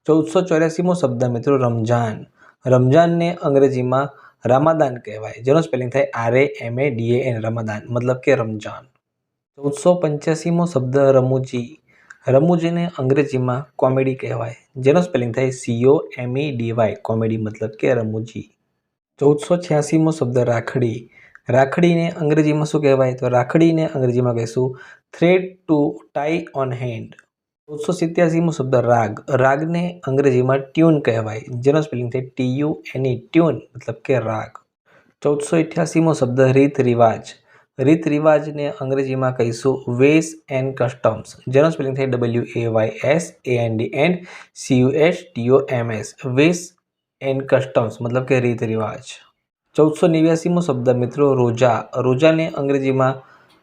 1484મો શબ્દ મિત્રો રમઝાન. રમઝાનને અંગ્રેજીમાં રામાદાન કહેવાય, જેનો સ્પેલિંગ થાય RAMADAN, રમાદાન મતલબ કે રમઝાન. 1485મો શબ્દ રમૂજી. રમૂજીને અંગ્રેજીમાં કોમેડી કહેવાય, જેનો સ્પેલિંગ થાય COMEDY, કોમેડી મતલબ કે રમૂજી. 1486મો શબ્દ રાખડી. રાખડીને અંગ્રેજીમાં શું કહેવાય? તો રાખડીને અંગ્રેજીમાં કહીશું thread to tie on hand. 1487મો શબ્દ રાગ. રાગને અંગ્રેજીમાં ટ્યુન કહેવાય, જેનો સ્પેલિંગ થાય TUNE, ટ્યુન મતલબ કે રાગ. 1488મો શબ્દ રીત રિવાજ. રીત રિવાજને અંગ્રેજીમાં કહીશું વેસ એન્ડ કસ્ટમ્સ, જેનો સ્પેલિંગ થાય WAYSAND CUSTOMS, વેસ એન્ડ કસ્ટમ્સ મતલબ કે રીત રિવાજ. 1489મો શબ્દ મિત્રો રોજા. રોજાને અંગ્રેજીમાં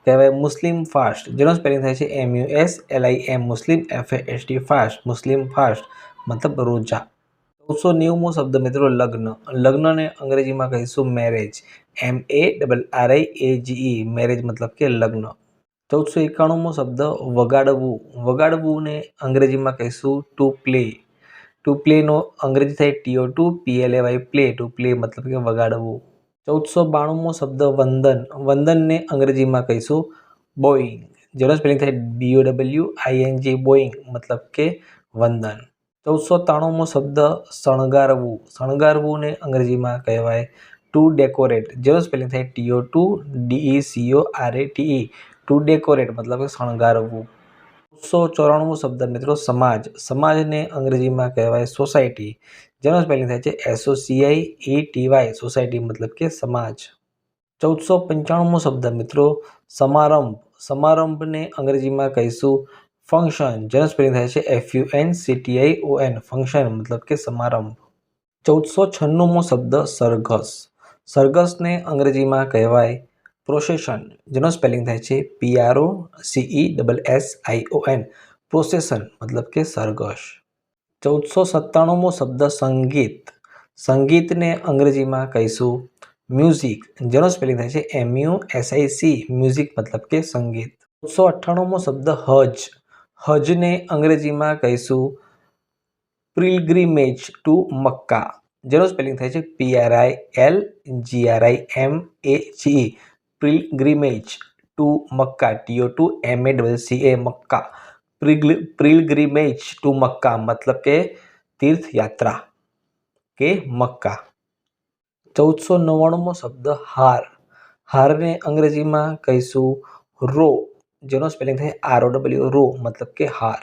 કહેવાય મુસ્લિમ ફાસ્ટ, જેનો સ્પેલિંગ થાય છે MUSLIM, મુસ્લિમ FAST, ફાસ્ટ મુસ્લિમ ફાસ્ટ મતલબ રોજા. 1490મો શબ્દ મિત્રો લગ્ન. લગ્નને અંગ્રેજીમાં કહીશું મેરેજ, MARRIAGE, મેરેજ મતલબ કે લગ્ન. 1491મો શબ્દ વગાડવું. વગાડવુંને અંગ્રેજીમાં કહીશું ટુ પ્લે. ટુ પ્લેનો અંગ્રેજી થાય TO2PLAY, પ્લે, ટુ પ્લે મતલબ કે વગાડવું. 1492મો શબ્દ વંદન. વંદનને અંગ્રેજીમાં કહીશું બોઈંગ, જેનો સ્પેલિંગ થાય BOWING, બોઈંગ મતલબ કે વંદન. 1493મો શબ્દ શણગારવું. શણગારવુંને અંગ્રેજીમાં કહેવાય ટુ ડેકોરેટ, જેનો સ્પેલિંગ થાય TO2DECORATE, ટુ ડેકોરેટ મતલબ કે શણગારવું. 1494મો શબ્દ મિત્રો સમાજ. સમાજને અંગ્રેજીમાં કહેવાય સોસાયટી, જેનો સ્પેલિંગ થાય છે SOCIETY, સોસાયટી મતલબ કે સમાજ. 1495મો શબ્દ મિત્રો સમારંભ. સમારંભને અંગ્રેજીમાં કહીશું ફંક્શન, જેનો સ્પેલિંગ થાય છે FUNCTION, ફંક્શન મતલબ કે સમારંભ. 1496મો શબ્દ સરઘસ. સરઘસને અંગ્રેજીમાં કહેવાય પ્રોસેશન, જેનો સ્પેલિંગ થાય છે PROCESSION, પ્રોસેશન મતલબ કે સરઘસ. 1497મો શબ્દ સંગીત. સંગીતને અંગ્રેજીમાં કહીશું મ્યુઝિક, જેનો સ્પેલિંગ થાય છે MUSIC, મ્યુઝિક મતલબ કે સંગીત. 1498મો શબ્દ હજ. હજને અંગ્રેજીમાં કહીશું પિલગ્રીમેજ ટુ મક્કા, જેનો સ્પેલિંગ થાય છે PRILGRIMAGE, pilgrimage to Mecca, TO2MACCA, Mecca, pilgrimage to Mecca મતલબ કે તીર્થયાત્રા કે મક્કા. 1499મો શબ્દ હાર. હારને અંગ્રેજીમાં કહીશું રો, જેનો સ્પેલિંગ થાય ROW, રો મતલબ કે હાર.